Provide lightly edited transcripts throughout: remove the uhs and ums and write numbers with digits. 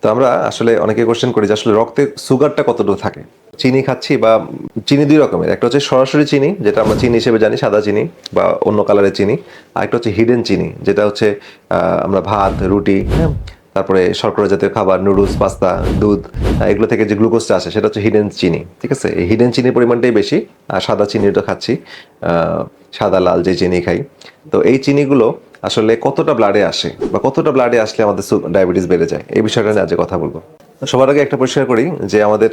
তো আমরা আসলে অনেকে কোশ্চেন করি যে আসলে রক্তে সুগারটা কতটুকু থাকে। চিনি খাচ্ছি বা চিনি দুই রকমের, একটা হচ্ছে সরাসরি চিনি যেটা আমরা চিনি হিসেবে জানি, সাদা চিনি বা অন্য কালারের চিনি, আর একটা হচ্ছে হিডেন চিনি যেটা হচ্ছে আমরা ভাত, রুটি, হ্যাঁ, তারপরে শর্করা জাতীয় খাবার, নুডলস, পাস্তা, দুধ, এগুলো থেকে যে গ্লুকোজটা আসে সেটা হচ্ছে হিডেন চিনি। ঠিক আছে, এই হিডেন চিনির পরিমাণটাই বেশি। আর সাদা চিনিটা খাচ্ছি, সাদা লাল যে চিনি খাই। তো এই চিনিগুলো আসলে কতটা ব্লাডে আসে বা কতটা ব্লাডে আসলে আমাদের ডায়াবেটিস বেড়ে যায়, এই বিষয়টা নিয়ে আজকে কথা বলবো। সবার আগে একটা পরিষ্কার করি যে আমাদের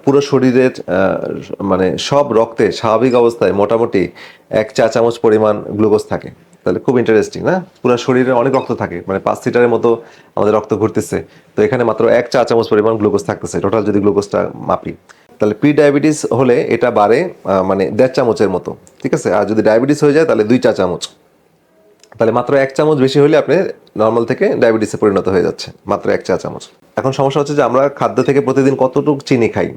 পুরো শরীরের মানে সব রক্তে স্বাভাবিক অবস্থায় মোটামুটি 1 চা চামচ পরিমাণ গ্লুকোজ থাকে। তাহলে খুব ইন্টারেস্টিং না, পুরো শরীরে অনেক রক্ত থাকে, মানে 5 লিটারের মতো আমাদের রক্ত ঘুরতেছে, তো এখানে মাত্র 1 চা চামচ পরিমাণ গ্লুকোজ থাকতেছে টোটাল যদি গ্লুকোজটা মাপি। তাহলে প্রি ডায়াবেটিস হলে এটা বাড়ে মানে 1.5 চামচের মতো। ঠিক আছে, আর যদি ডায়াবেটিস হয়ে যায় তাহলে 2 চা চামচ। তাহলে মাত্র 1 চামচ বেশি হলে আপনি নর্মাল থেকে ডায়াবেটিসে পরিণত হয়ে যাচ্ছে, মাত্র 1 চা চামচ। এখন সমস্যা হচ্ছে যে আমরা খাদ্য থেকে প্রতিদিন কতটুকু চিনি খাই।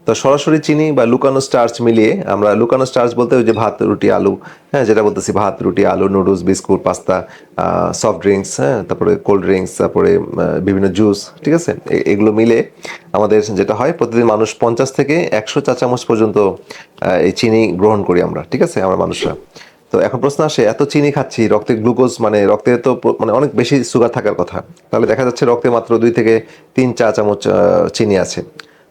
তো সরাসরি চিনি বা লুকানো স্টার্চ মিলিয়ে, আমরা লুকানো স্টার্চ বলতে ওই যে ভাত, রুটি, আলু, হ্যাঁ, যেটা বলতেছি ভাত, রুটি, আলু, noodles, biscuit, pasta, soft drinks, হ্যাঁ, তারপরে কোল্ড ড্রিঙ্কস, তারপরে বিভিন্ন জুস, ঠিক আছে, এগুলো মিলে আমাদের যেটা হয় প্রতিদিন মানুষ 50 থেকে 100 চা চামচ পর্যন্ত এই চিনি গ্রহণ করি আমরা। ঠিক আছে, আমরা মানুষরা। তো এখন প্রশ্ন আসে, এত চিনি খাচ্ছি, রক্তে গ্লুকোজ মানে রক্তে তো মানে অনেক বেশি সুগার থাকার কথা, তাহলে দেখা যাচ্ছে রক্তে মাত্র 2 থেকে 3 চা চামচ চিনি আছে।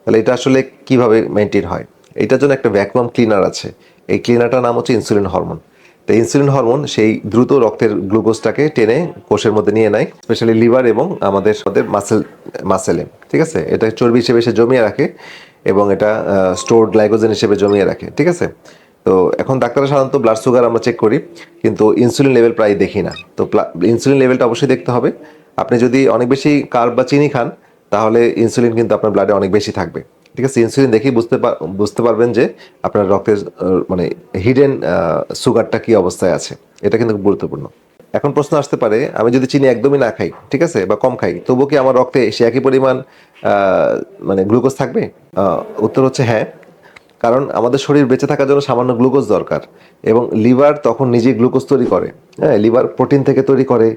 তাহলে এটা আসলে কিভাবে মেনটেন হয়? এটার জন্য একটা ভ্যাকুয়াম ক্লিনার আছে। এই ক্লিনারটার নাম হচ্ছে ইনসুলিন হরমোন। তো ইনসুলিন হরমোন সেই দ্রুত রক্তের গ্লুকোজটাকে টেনে কোষের মধ্যে নিয়ে নেয়, স্পেশালি লিভার এবং আমাদের মাসেলে। ঠিক আছে, এটা চর্বি হিসেবে সে জমিয়ে রাখে এবং এটা স্টোরড গ্লাইকোজেন হিসেবে জমিয়ে রাখে। ঠিক আছে, তো এখন ডাক্তাররা সাধারণত ব্লাড সুগার আমরা চেক করি, কিন্তু ইনসুলিন লেভেল প্রায় দেখি না। তো ইনসুলিন লেভেলটা অবশ্যই দেখতে হবে। আপনি যদি অনেক বেশি কার্ব বা চিনি খান তাহলে ইনসুলিন কিন্তু আপনার ব্লাডে অনেক বেশি থাকবে। ঠিক আছে, ইনসুলিন দেখেই বুঝতে পারবেন যে আপনার রক্তের মানে হিডেন সুগারটা কি অবস্থায় আছে। এটা কিন্তু খুব গুরুত্বপূর্ণ। এখন প্রশ্ন আসতে পারে, আমি যদি চিনি একদমই না খাই, ঠিক আছে, বা কম খাই, তবুও কি আমার রক্তে সে একই পরিমাণ মানে গ্লুকোজ থাকবে? উত্তর হচ্ছে হ্যাঁ, কারণ আমাদের শরীর বেঁচে থাকার জন্য সামান্য গ্লুকোজ দরকার, এবং লিভার তখন নিজেই গ্লুকোজ তৈরি করে। হ্যাঁ, লিভার প্রোটিন থেকে তৈরি করে,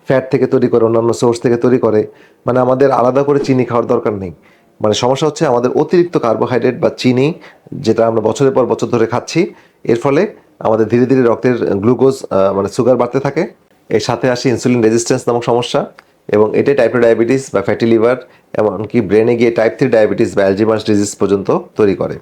ফ্যাট থেকে তৈরি করে, অন্যান্য সোর্স থেকে তৈরি করে। মানে আমাদের আলাদা করে চিনি খাওয়ার দরকার নেই। মানে সমস্যা হচ্ছে আমাদের অতিরিক্ত কার্বোহাইড্রেট বা চিনি, যেটা আমরা বছরের পর বছর ধরে খাচ্ছি। এর ফলে আমাদের ধীরে ধীরে রক্তের গ্লুকোজ মানে সুগার বাড়তে থাকে। এর সাথে আসে ইনসুলিন রেজিস্ট্যান্স নামক সমস্যা, এবং এটাই টাইপ 2 ডায়াবেটিস বা ফ্যাটি লিভার, এমনকি ব্রেনে গিয়ে টাইপ 3 ডায়াবেটিস বা অ্যালজিমার্স ডিজিজ পর্যন্ত তৈরি করে।